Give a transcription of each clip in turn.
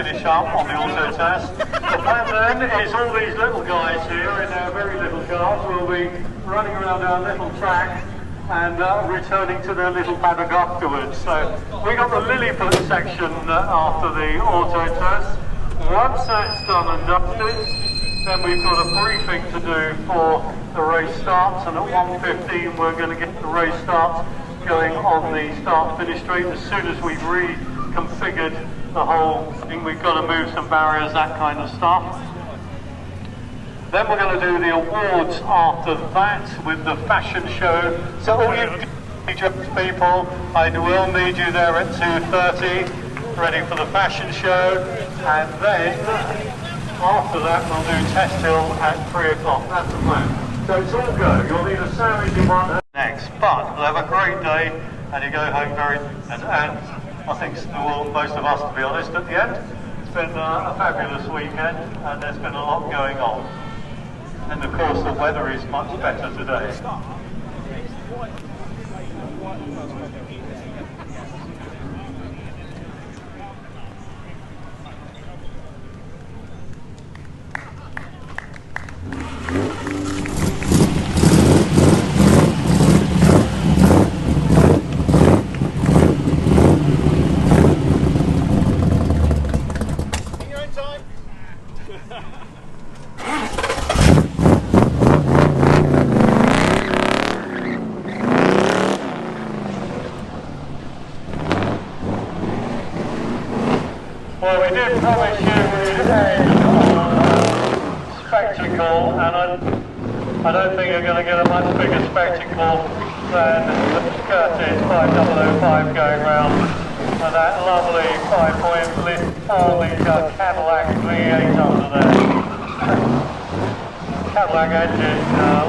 finish up on the auto test. The plan then is all these little guys here in their very little cars will be running around our little track and returning to their little paddock afterwards. So we got the Lilliput section after the auto test. Once that's done and dusted, then we've got a briefing to do for the race starts, and at 1:15 we're going to get the race starts going on the start-finish straight as soon as we've reconfigured the whole thing. We've got to move some barriers, that kind of stuff. Then we're going to do the awards after that with the fashion show. So all you people, I will need you there at 2:30, ready for the fashion show, and then after that we'll do Test Hill at 3 o'clock. That's the plan. So it's all go. You'll need a sandwich in one next, but we'll have a great day and you go home and I think most of us, to be honest, at the end. It's been a fabulous weekend and there's been a lot going on. And of course the weather is much better today. Well, we did promise you we'd end on spectacle, and I don't think you're going to get a much bigger spectacle than the Curtis 5005 going round, and that lovely 5-point lift 4-litre Cadillac V8 under there. Cadillac engine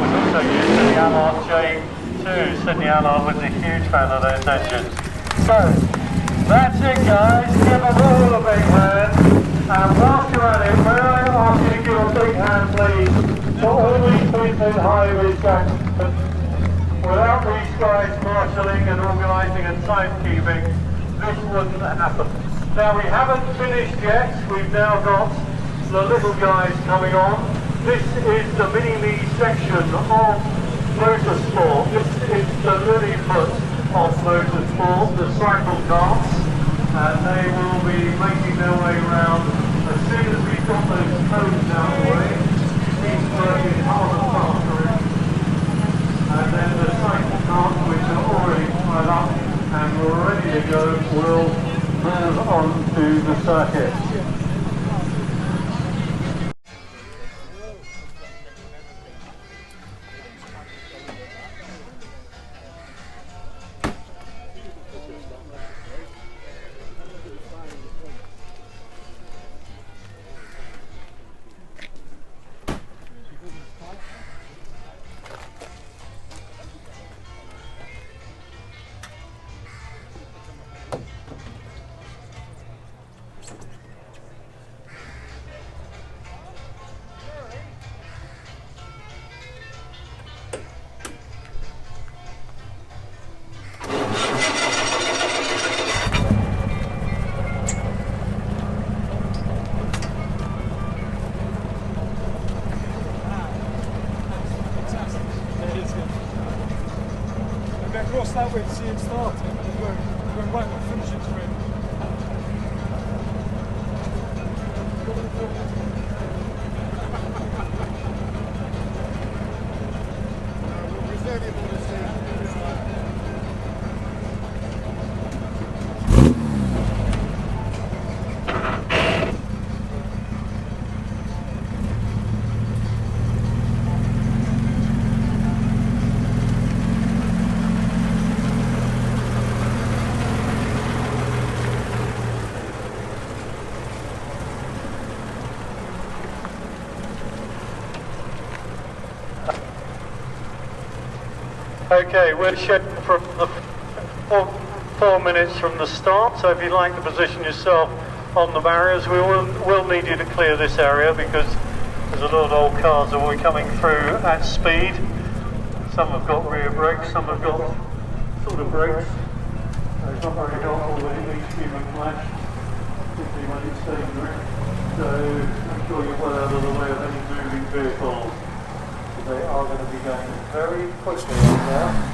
was also used in the Allard J2. Sydney Allard was a huge fan of those engines. So, that's it guys, give us all a big hand, and whilst you're at it, may I ask you to give a big hand please to all these people in Highways Jackson. Without these guys marshalling and organising and timekeeping, this wouldn't happen. Now we haven't finished yet, we've now got the little guys coming on. This is the mini-me section of motorsport. This is the Lilliput of motorsport, the cycle carts, and they will be making their way around as soon as we've got those cones out of the way. He's working hard and faster, and then the cycle carts, which are already piled up and we're ready to go, will move on to the circuit. Across that way to see him starting, going right on the finishing straight. We'll reserve it for the stage. Okay, we're scheduled for the 4 minutes from the start, so if you'd like to position yourself on the barriers, we will need you to clear this area because there's a lot of old cars that will be coming through at speed. Some have got rear brakes, some have got sort of brakes. So it's not very helpful that it needs human flash, particularly when it's dangerous. So make sure you're well out of the way of any moving vehicles. They are going to be going very quickly on there.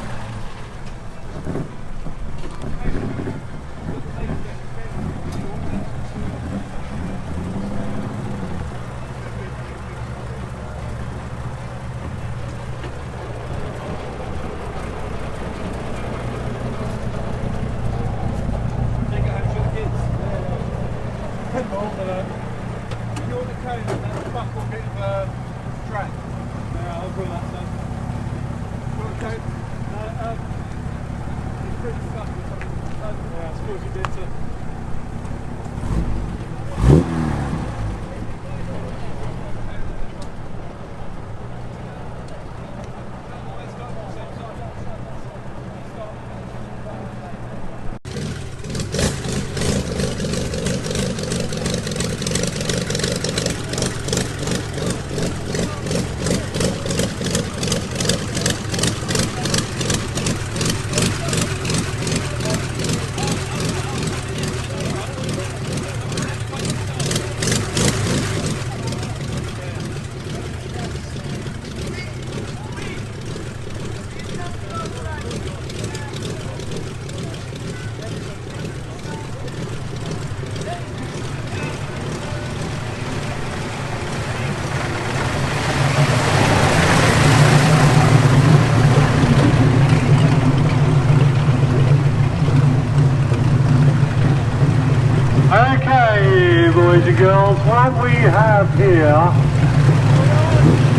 Boys and girls, what we have here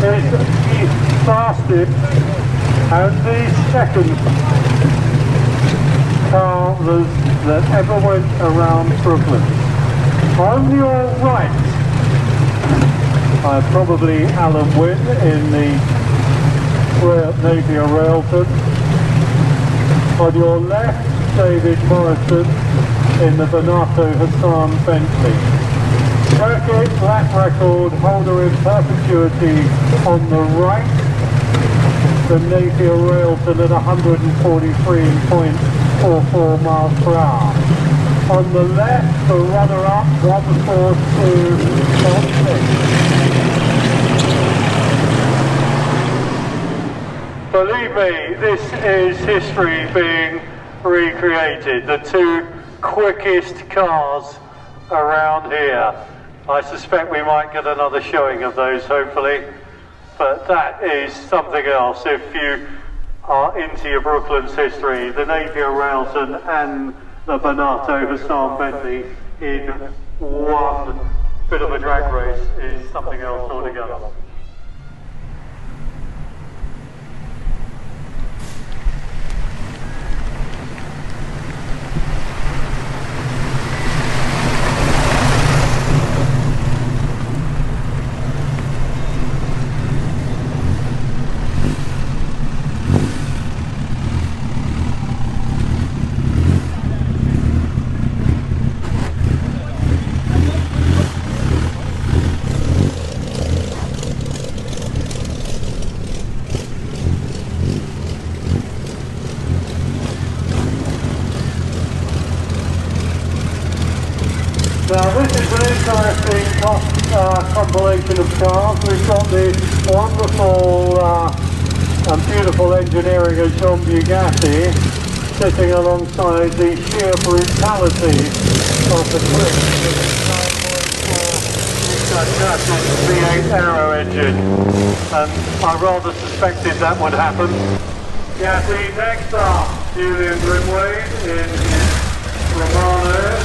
is the fastest and the second car that ever went around Brooklyn. On your right, probably Alan Wynne in the Napier Railton. On your left, David Morrison in the Bernardo Hassan Bentley. Circuit lap record holder in perpetuity on the right, the Napier Railton at 143.44 miles per hour. On the left, the runner-up, 142.6. Believe me, this is history being recreated. The two quickest cars around here. I suspect we might get another showing of those, hopefully, but that is something else. If you are into your Brooklands history, the Napier Railton and the Bernardo Hassan Bentley in one bit of a drag race is something else altogether. Now this is an interesting compilation of cars. We've got this wonderful and beautiful engineering of John Bugatti sitting alongside the sheer brutality of the Cliff V8 Aero engine. And I rather suspected that would happen. Gasly next up, Julian Grimwade in his Romano.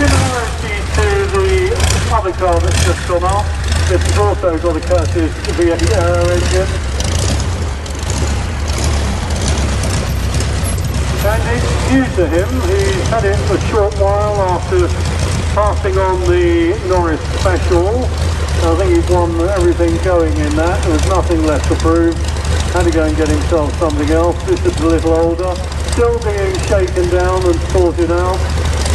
Similarity to the other car that's just gone off, this has also got a Curtis V8 Aero engine. And it's new to him, he's had it for a short while after passing on the Norris Special. I think he's won everything going in that, there was nothing left to prove. Had to go and get himself something else. This is a little older, still being shaken down and sorted out.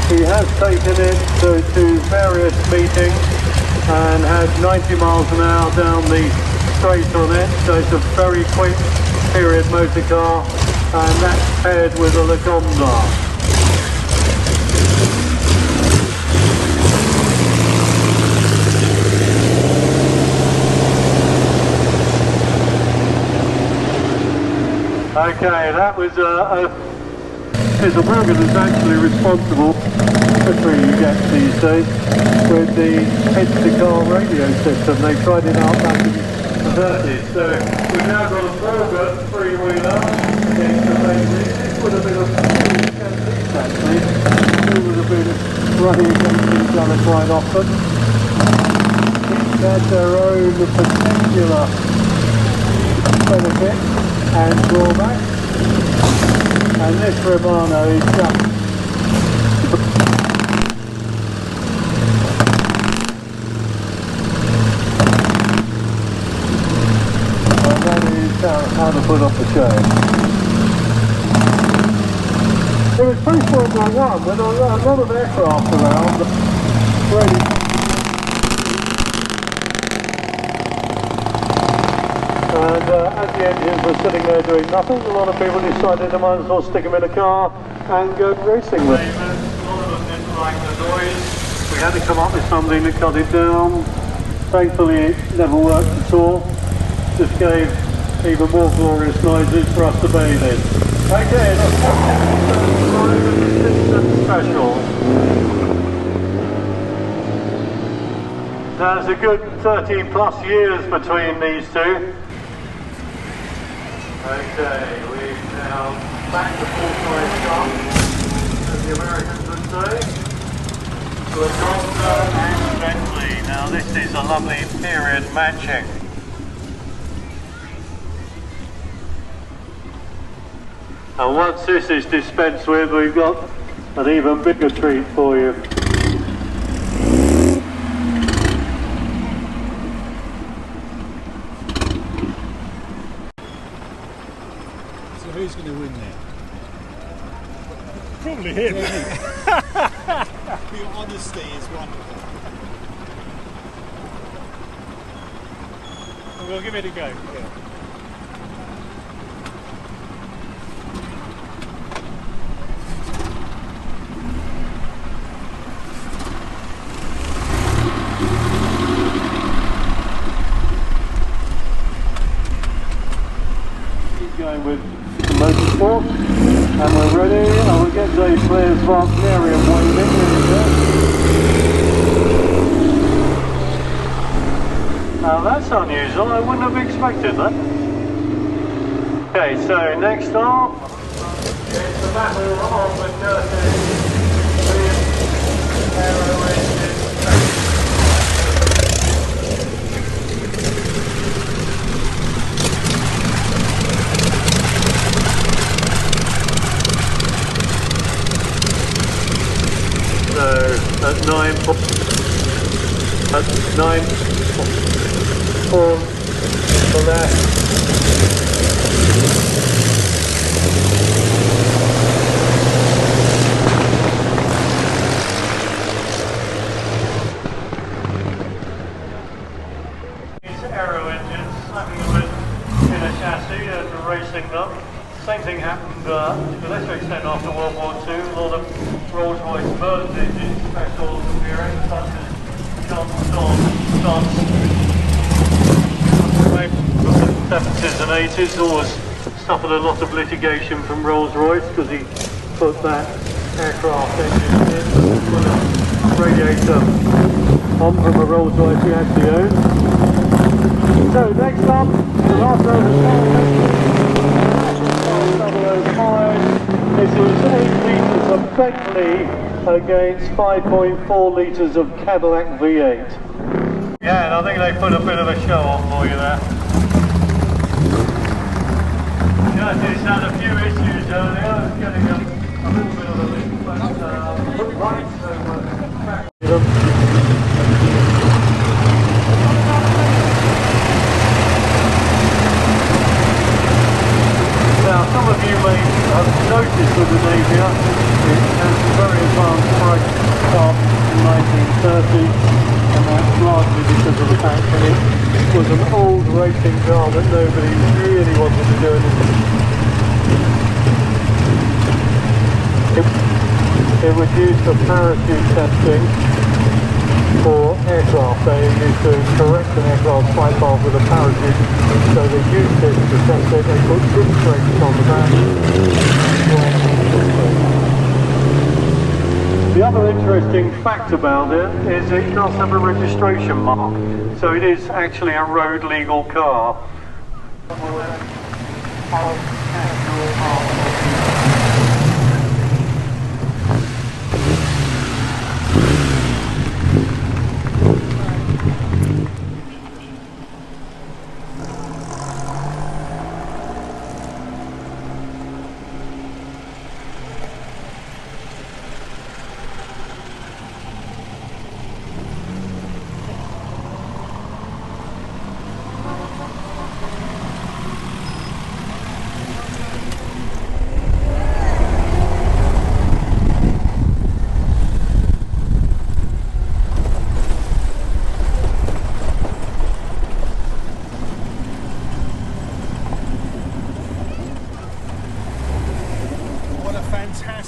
He has taken it to various meetings and had 90 miles an hour down the straight on it, so it's a very quick period motor car, and that's paired with a Lagonda. Okay, that was Peter Morgan is actually responsible, especially you get these days, with the head-to-car radio system. They tried it out back in the 30s. So we've now got a Morgan three-wheeler. It's amazing. This would have been a pretty candies actually. It would have been running against each other quite often. Each had their own particular benefit and drawback. And this Romano is just and that is how to put off the show. It was pre-World War I with a lot of aircraft around ready. And as the engines were sitting there doing nothing, a lot of people decided they might as well stick them in a car and go racing with them. A lot of them didn't like the noise. We had to come up with something to cut it down. Thankfully it never worked at all. Just gave even more glorious noises for us to bathe in. Okay, that's special. There's a good 30 plus years between these two. Okay, we've now back to full-size gun, as the Americans would say. Lacoste and Bentley. Now this is a lovely period matching. And once this is dispensed with, we've got an even bigger treat for you. Who's going to win there? Probably him. Your honesty is wonderful. We'll give it a go. Yeah. Keep going with motorsport, and we're ready, and we'll get Dave Flair's Wagnerian waving. Now that's unusual, I wouldn't have expected that. Okay, so next up, it's the battle of the curtain with aero engines. So at 9 for the left. These aero engines slapping them in a chassis and racing them. Same thing happened to a lesser extent after World War II. A lot of Rolls-Royce Merlin engines, special appearing, such as John Stone's from the 70s and 80s, always suffered a lot of litigation from Rolls-Royce because he put that aircraft engine in, put a radiator on from a Rolls-Royce he actually owned. So next up, the last round of 005. This is 8 litres of Bentley against 5.4 litres of Cadillac V8. Yeah, and I think they put a bit of a show on for you there. Yeah, it's had a few issues earlier. It's getting a little bit of a leak, but right, so now, some of you may have noticed with the Navia, it has a very advanced price start in 1930, and that's largely because of the fact that it was an old racing car that nobody really wanted to do anything. It was used for parachute testing for aircraft. They used to correct an aircraft flight path with a parachute, so they used it to test it. They put grip brakes on the back. The other interesting fact about it is it does have a registration mark, so it is actually a road legal car.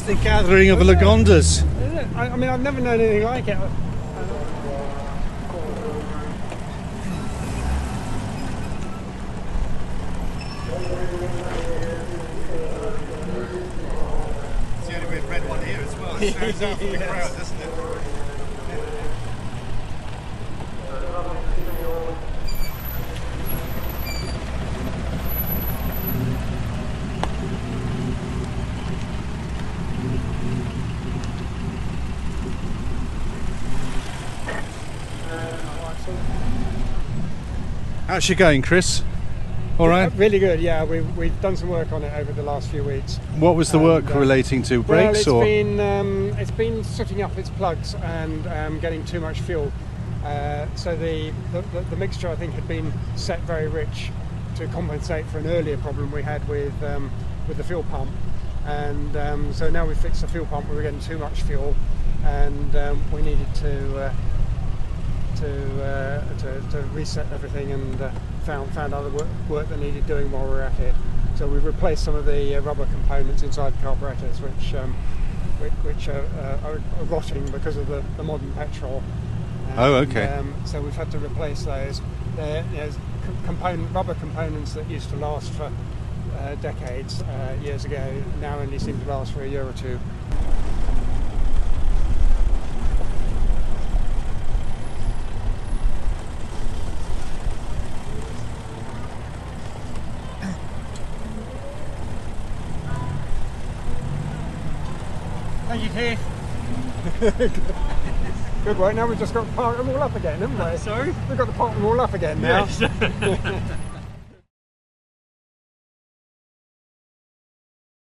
The gathering of Lagondas. I mean, I've never known anything like it. It's the only red one here as well. It stands out from the crowd, doesn't it? How's she going, Chris? All right? Really good, yeah. We've done some work on it over the last few weeks. What was the work relating to? Brakes well, or? It's been sooting up its plugs and getting too much fuel. So the mixture, I think, had been set very rich to compensate for an earlier problem we had with the fuel pump. And so now we fixed the fuel pump, we were getting too much fuel, and we needed to reset everything, and found other work that needed doing while we were at it. So we replaced some of the rubber components inside the carburetors, which are rotting because of the modern petrol. Oh, okay. So we've had to replace those. They're, rubber components that used to last for decades years ago now only seem to last for a year or two. Thank you, Keith. Good work. Now we've just got to park them all up again, haven't we? Sorry? We've got to park them all up again now. Yes.